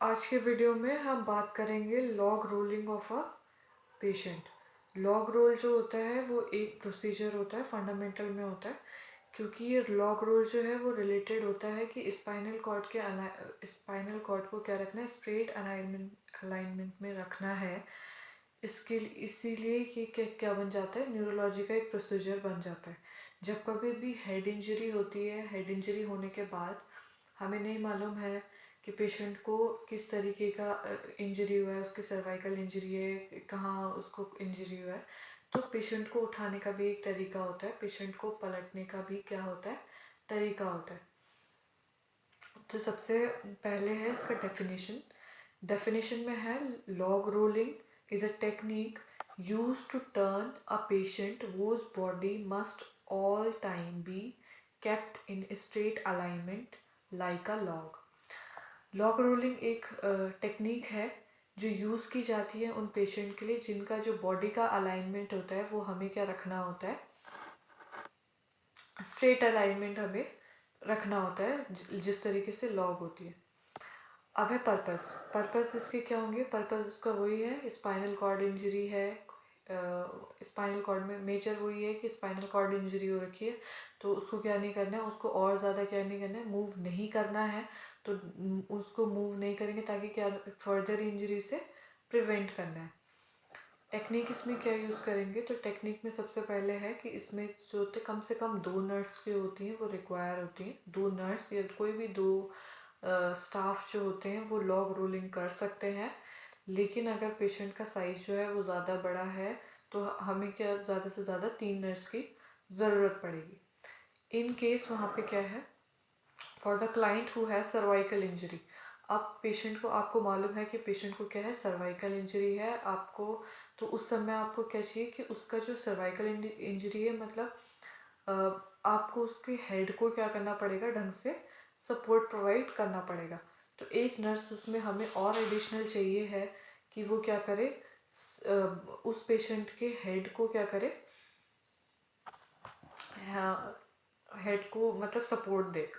आज के वीडियो में हम बात करेंगे log rolling of a patient. Log roll जो होता है वो एक प्रोसीजर होता है, फंडामेंटल में होता है, क्योंकि ये लॉग रोल जो है वो रिलेटेड होता है कि स्पाइनल कॉर्ड को क्या रखना है, स्ट्रेट अलाइनमेंट में रखना है। इसके इसीलिए कि क्या बन जाता है, न्यूरोलॉजी का एक प्रोसीजर बन जाता है। जब कभी भी हेड इंजरी होती है, हेड इंजरी होने के बाद हमें नहीं मालूम है कि पेशेंट को किस तरीके का इंजरी हुआ है, उसकी सर्वाइकल इंजरी है, कहाँ उसको इंजरी हुआ है, तो पेशेंट को उठाने का भी एक तरीका होता है, पेशेंट को पलटने का भी क्या होता है, तरीका होता है। तो सबसे पहले है इसका डेफिनेशन। डेफिनेशन में है, log rolling is a technique used to turn a patient whose body must all time be kept in straight alignment like a log। Log rolling एक टेक्निक है जो यूज़ की जाती है उन पेशेंट के लिए जिनका जो बॉडी का अलाइनमेंट होता है वो हमें क्या रखना होता है, स्ट्रेट अलाइनमेंट हमें रखना होता है, जिस तरीके से लॉग होती है। अब है पर्पस इसके क्या होंगे, पर्पस उसका वही है, स्पाइनल कॉर्ड इंजरी है, स्पाइनल कॉर्ड में मेजर वही है कि स्पाइनल कॉर्ड इंजरी हो रखी है, तो उसको क्या नहीं करना है, उसको और ज़्यादा क्या नहीं करना है, मूव नहीं करना है। तो उसको मूव नहीं करेंगे ताकि क्या, फर्दर इंजरी से प्रिवेंट करना है। टेक्निक इसमें क्या यूज़ करेंगे, तो टेक्निक में सबसे पहले है कि इसमें जो होते कम से कम 2 नर्स जो होती हैं वो रिक्वायर होती हैं। 2 नर्स या कोई भी 2 स्टाफ जो होते हैं वो लॉग रोलिंग कर सकते हैं। लेकिन अगर पेशेंट का साइज़ जो है वो ज़्यादा बड़ा है तो हमें क्या, ज़्यादा से ज़्यादा 3 नर्स की ज़रूरत पड़ेगी। इन केस वहाँ पे क्या है, for the client who has cervical injury. अब पेशेंट को, आपको मालूम है कि पेशेंट को क्या है, सर्वाइकल इंजरी है आपको, तो उस समय आपको क्या चाहिए कि उसका जो सर्वाइकल इंजरी है, मतलब आपको उसके हेड को क्या करना पड़ेगा, ढंग से सपोर्ट प्रोवाइड करना पड़ेगा। तो एक नर्स उसमें हमें और एडिशनल चाहिए है कि वो क्या करे, उस पेशेंट के हेड को क्या करे, हेड को मतलब support they.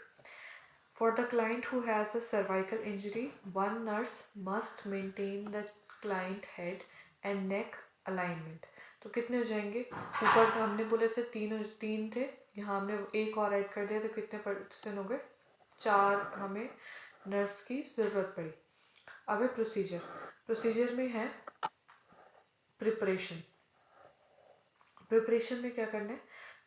For the client who has a cervical injury, one nurse must maintain the client head and neck alignment। तो कितने हो जाएंगे, ऊपर तो हमने बोले थे 3 थे, यहाँ हमने एक और ऐड कर दिया तो कितने पर्सन हो गए, 4 हमें नर्स की ज़रूरत पड़ी। अब है प्रोसीजर में है प्रिपरेशन। प्रिपरेशन में क्या करना है,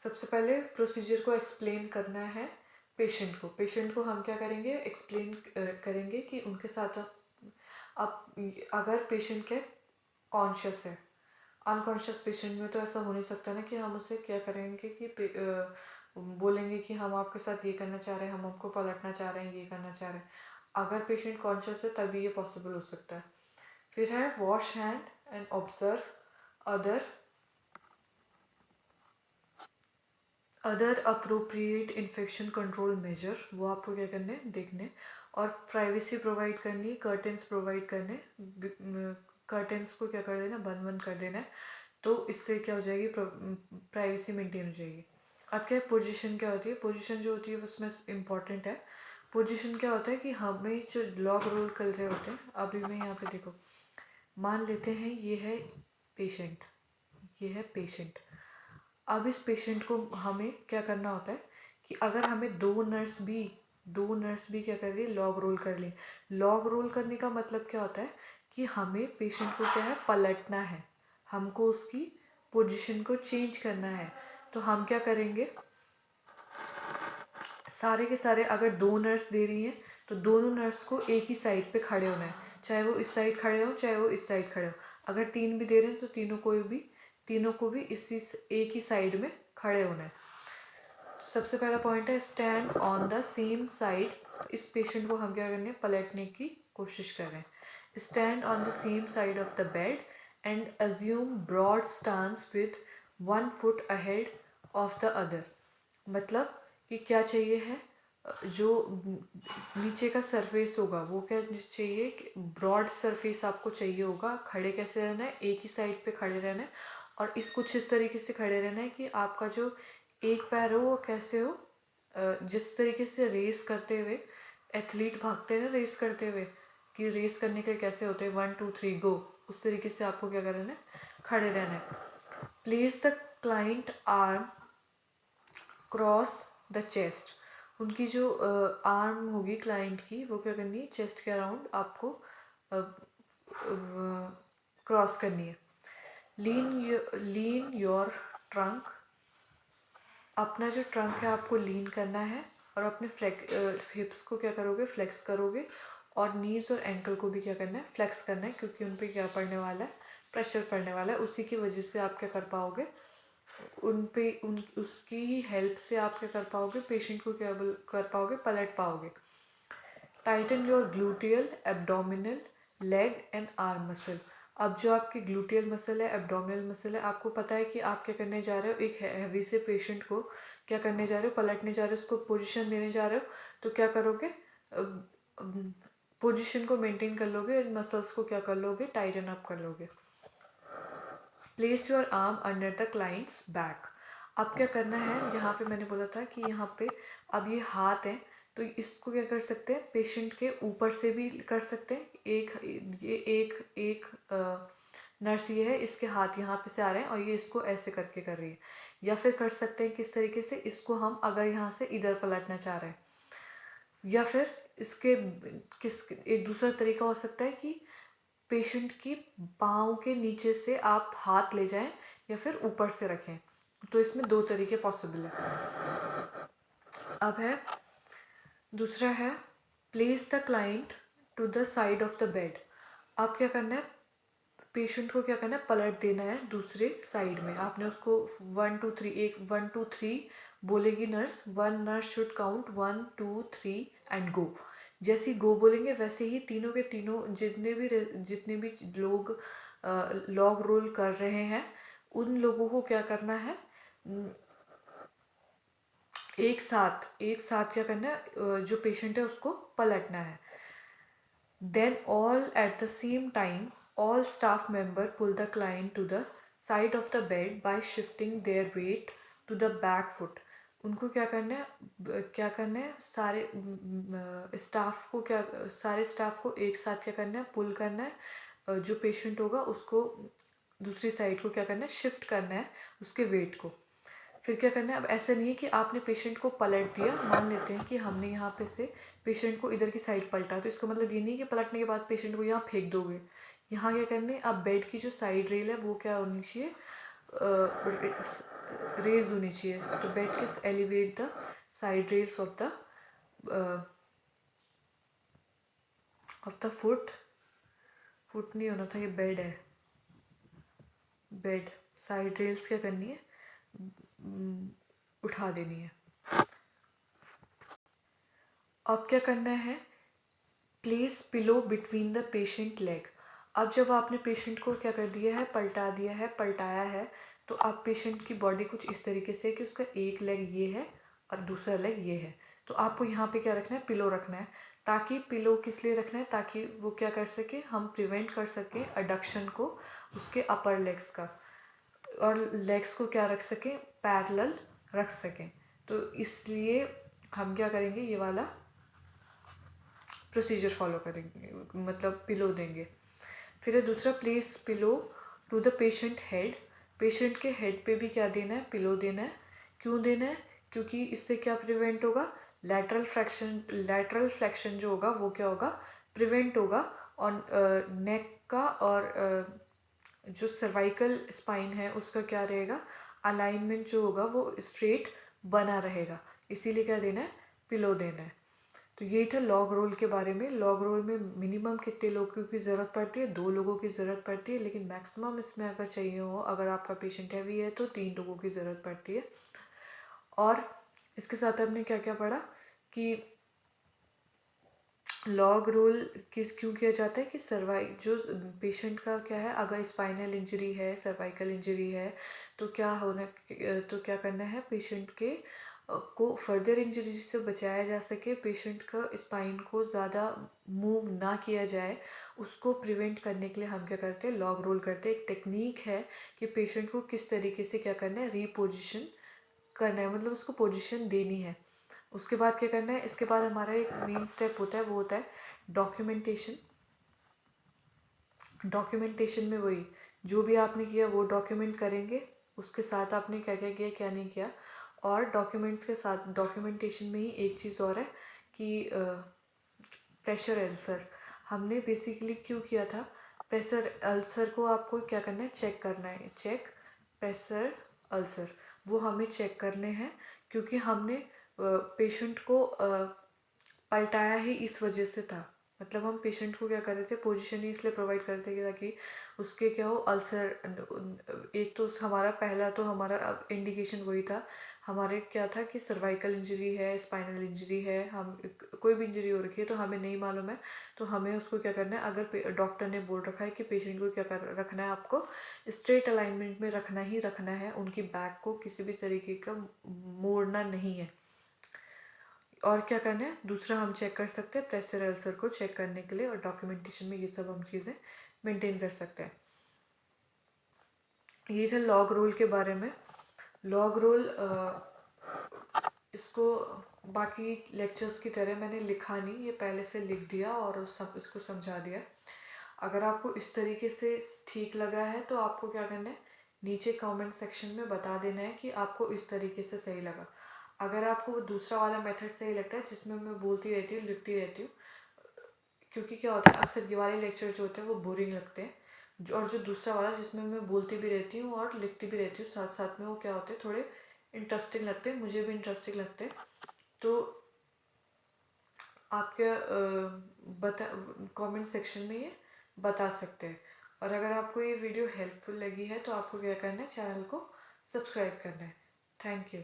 सबसे पहले प्रोसीजर को एक्सप्लेन करना है पेशेंट को हम क्या करेंगे, एक्सप्लेन करेंगे कि उनके साथ अब अगर पेशेंट क्या कॉन्शियस है, अनकॉन्शियस पेशेंट में तो ऐसा हो नहीं सकता ना कि हम उसे क्या करेंगे कि बोलेंगे कि हम आपके साथ ये करना चाह रहे हैं, हम आपको पलटना चाह रहे हैं, ये करना चाह रहे हैं। अगर पेशेंट कॉन्शियस है तभी ये पॉसिबल हो सकता है। फिर है wash hand and observe other appropriate infection control measure, वो आपको क्या करने, देखने। और प्राइवेसी प्रोवाइड करनी, कर्टेंस प्रोवाइड करने, कर्टेंस को क्या कर देना, बंद कर देना है, तो इससे क्या हो जाएगी, प्राइवेसी मेंटेन हो जाएगी। अब क्या है, पोजीशन क्या होती है, पोजीशन जो होती है उसमें इम्पॉर्टेंट है। पोजीशन क्या होता है कि हमें जो लॉग रोल कर रहे होते हैं, अभी मैं यहाँ पे देखो, मान लेते हैं ये है पेशेंट। अब इस पेशेंट को हमें क्या करना होता है कि अगर हमें 2 नर्स भी क्या कर रही है, लॉग रोल कर ली। लॉग रोल करने का मतलब क्या होता है कि हमें पेशेंट को क्या है, पलटना है, हमको उसकी पोजीशन को चेंज करना है। तो हम क्या करेंगे, सारे के सारे अगर 2 नर्स दे रही हैं तो दोनों नर्स को एक ही साइड पे खड़े होना है, चाहे वो इस साइड खड़े हो चाहे वो इस साइड खड़े हो। अगर 3 भी दे रहे हैं तो तीनों को भी इसी एक ही साइड में खड़े होना है। सबसे पहला पॉइंट है stand on the same side. इस पेशेंट को हम क्या करने हैं, पलटने की कोशिश कर रहे हैं। Stand on the same side of the bed and assume broad stance with 1 foot ahead of the other. मतलब कि क्या चाहिए है, जो नीचे का सरफेस होगा वो क्या चाहिए, कि ब्रॉड सरफेस आपको चाहिए होगा। खड़े कैसे रहना है, एक ही साइड पे खड़े रहना है, और कुछ इस तरीके से खड़े रहना है कि आपका जो एक पैर हो वो कैसे हो, जिस तरीके से रेस करते हुए एथलीट भागते हैं ना, रेस करते हुए कि रेस करने के कैसे होते हैं 1 2 3 गो, उस तरीके से आपको क्या करना है, खड़े रहना है। Place the client arm cross the chest, उनकी जो आर्म होगी क्लाइंट की वो क्या करनी है, चेस्ट के अराउंड आपको क्रॉस करनी है। लीन योर ट्रंक, अपना जो ट्रंक है आपको लीन करना है और अपने हिप्स को क्या करोगे, फ्लेक्स करोगे, और नीज और एंकल को भी क्या करना है, फ्लेक्स करना है, क्योंकि उन पे क्या पड़ने वाला है, प्रेशर पड़ने वाला है। उसी की वजह से आप क्या कर पाओगे, उन पे उसकी हेल्प से आप क्या कर पाओगे, पेशेंट को क्या कर पाओगे, पलट पाओगे। Titan your gluteal, abdominal, leg and arm muscle. अब जो आपकी ग्लूटियल मसल है, एब्डोमिनल मसल है, आपको पता है कि आप क्या करने जा रहे हो, एक हैवी से पेशेंट को क्या करने जा रहे हो, पलटने जा रहे हो, उसको पोजीशन देने जा रहे हो। तो क्या करोगे, पोजीशन को मेंटेन कर लोगे, मसल्स को क्या कर लोगे, टाइटन अप कर लोगे। Place your arm under the clients back. अब क्या करना है, यहाँ पे मैंने बोला था कि यहाँ पे अब ये हाथ है, तो इसको क्या कर सकते हैं, पेशेंट के ऊपर से भी कर सकते हैं। एक नर्स ये है, इसके हाथ यहाँ पे से आ रहे हैं और ये इसको ऐसे करके कर रही है। या फिर कर सकते हैं किस तरीके से, इसको हम अगर यहाँ से इधर पलटना चाह रहे हैं, या फिर इसके एक दूसरा तरीका हो सकता है कि पेशेंट की पाँव के नीचे से आप हाथ ले जाएं या फिर ऊपर से रखें। तो इसमें दो तरीके पॉसिबल है। अब है दूसरा है, place the client to the side of the bed. आप क्या करना है, पेशेंट को क्या करना है, पलट देना है दूसरे साइड में। आपने उसको 1 2 3 1 2 3 बोलेगी nurse, one nurse should count 1 2 3 and go. जैसे ही गो बोलेंगे वैसे ही तीनों के तीनों जितने भी लोग लॉग रोल कर रहे हैं, उन लोगों को क्या करना है, एक साथ क्या करना है, जो पेशेंट है उसको पलटना है। Then all at the same time all staff member pull the client to the side of the bed by shifting their weight to the back foot। उनको क्या करना है, सारे स्टाफ को एक साथ क्या करना है, पुल करना है। जो पेशेंट होगा उसको दूसरी साइड को क्या करना है, शिफ्ट करना है उसके वेट को। फिर क्या करना है, अब ऐसा नहीं है कि आपने पेशेंट को पलट दिया, मान लेते हैं कि हमने यहाँ पे से पेशेंट को इधर की साइड पलटा, तो इसका मतलब ये नहीं कि पलटने के बाद पेशेंट को यहाँ फेंक दोगे। यहाँ क्या करने, अब बेड की जो साइड रेल है वो क्या होनी चाहिए, रेज होनी चाहिए। तो बेड के elevate the side rails of the foot नहीं होना था, ये बेड है, बेड साइड रेल्स क्या करनी है, उठा देनी है। अब क्या करना है, place pillow between the patient leg. अब जब आपने पेशेंट को क्या कर दिया है, पलटाया है, तो अब पेशेंट की बॉडी कुछ इस तरीके से कि उसका एक लेग ये है और दूसरा लेग ये है। तो आपको यहाँ पे क्या रखना है, पिलो रखना है। ताकि पिलो किस लिए रखना है, ताकि वो क्या कर सके, हम प्रिवेंट कर सकें अडक्शन को उसके अपर लेग्स का, और लेग्स को क्या रख सकें, पैरेलल रख सकें। तो इसलिए हम क्या करेंगे, ये वाला प्रोसीजर फॉलो करेंगे, मतलब पिलो देंगे। फिर है दूसरा, place pillow to the patient head. Patient के हेड पे भी क्या देना है, पिलो देना है। क्यों देना है, क्योंकि इससे क्या प्रिवेंट होगा, लैटरल फ्लैक्शन जो होगा वो क्या होगा, प्रिवेंट होगा। और नेक का और जो सर्वाइकल स्पाइन है उसका क्या रहेगा, अलाइनमेंट जो होगा वो स्ट्रेट बना रहेगा। इसीलिए क्या देना है, पिलो देना है। तो यही था लॉग रोल के बारे में। लॉग रोल में मिनिमम कितने लोगों की ज़रूरत पड़ती है, 2 लोगों की ज़रूरत पड़ती है, लेकिन मैक्सिमम इसमें अगर चाहिए हो, अगर आपका पेशेंट हैवी है तो 3 लोगों की ज़रूरत पड़ती है। और इसके साथ हमने क्या क्या पढ़ा कि लॉग रोल क्यों किया जाता है, कि जो पेशेंट का क्या है, अगर स्पाइनल इंजरी है, सर्वाइकल इंजरी है, तो क्या करना है, पेशेंट के को फर्दर इंजरी से बचाया जा सके, पेशेंट का स्पाइन को ज़्यादा मूव ना किया जाए, उसको प्रिवेंट करने के लिए हम क्या करते हैं, लॉग रोल करते हैं। एक टेक्निक है कि पेशेंट को किस तरीके से क्या करना है, रीपोजिशन करना है, मतलब उसको पोजीशन देनी है। उसके बाद क्या करना है, इसके बाद हमारा एक मेन स्टेप होता है, वो होता है डॉक्यूमेंटेशन। डॉक्यूमेंटेशन में वही जो भी आपने किया वो डॉक्यूमेंट करेंगे, उसके साथ आपने क्या क्या किया क्या नहीं किया। और डॉक्यूमेंट्स के साथ डॉक्यूमेंटेशन में ही एक चीज़ और है कि प्रेशर अल्सर हमने बेसिकली क्यों किया था। प्रेशर अल्सर को आपको क्या करना है, चेक करना है, चेक प्रेशर अल्सर वो हमें चेक करने हैं, क्योंकि हमने पेशेंट को पलटाया ही इस वजह से था। मतलब हम पेशेंट को क्या कर रहे थे, पोजीशन ही इसलिए प्रोवाइड कर रहे थे कि ताकि उसके क्या हो, अल्सर। एक तो हमारा पहला तो हमारा इंडिकेशन वही था, हमारे क्या था कि सर्वाइकल इंजरी है, स्पाइनल इंजरी है, हम कोई भी इंजरी हो रखी है तो हमें नहीं मालूम है, तो हमें उसको क्या करना है, अगर डॉक्टर ने बोल रखा है कि पेशेंट को क्या कर रखना है, आपको स्ट्रेट अलाइनमेंट में रखना ही रखना है, उनकी बैक को किसी भी तरीके का मोड़ना नहीं है। और क्या करना है, दूसरा हम चेक कर सकते हैं प्रेशर अल्सर को चेक करने के लिए, और डॉक्यूमेंटेशन में ये सब हम चीज़ें मेंटेन कर सकते हैं। ये था लॉग रोल के बारे में। लॉग रोल इसको बाकी लेक्चर्स की तरह मैंने लिखा नहीं, ये पहले से लिख दिया और सब इसको समझा दिया। अगर आपको इस तरीके से ठीक लगा है तो आपको क्या करना है, नीचे कमेंट सेक्शन में बता देना है कि आपको इस तरीके से सही लगा। अगर आपको वो दूसरा वाला मेथड सही लगता है जिसमें मैं बोलती रहती हूँ लिखती रहती हूँ, क्योंकि क्या होता है अक्सर ये वाले लेक्चर जो होते हैं वो बोरिंग लगते हैं, और जो दूसरा वाला जिसमें मैं बोलती भी रहती हूँ और लिखती भी रहती हूँ साथ साथ में, वो क्या होते हैं थोड़े इंटरेस्टिंग लगते हैं, मुझे भी इंटरेस्टिंग लगते हैं। तो आपके बता कमेंट सेक्शन में ये बता सकते हैं। और अगर आपको ये वीडियो हेल्पफुल लगी है तो आपको क्या करना है, चैनल को सब्सक्राइब करना है। Thank you.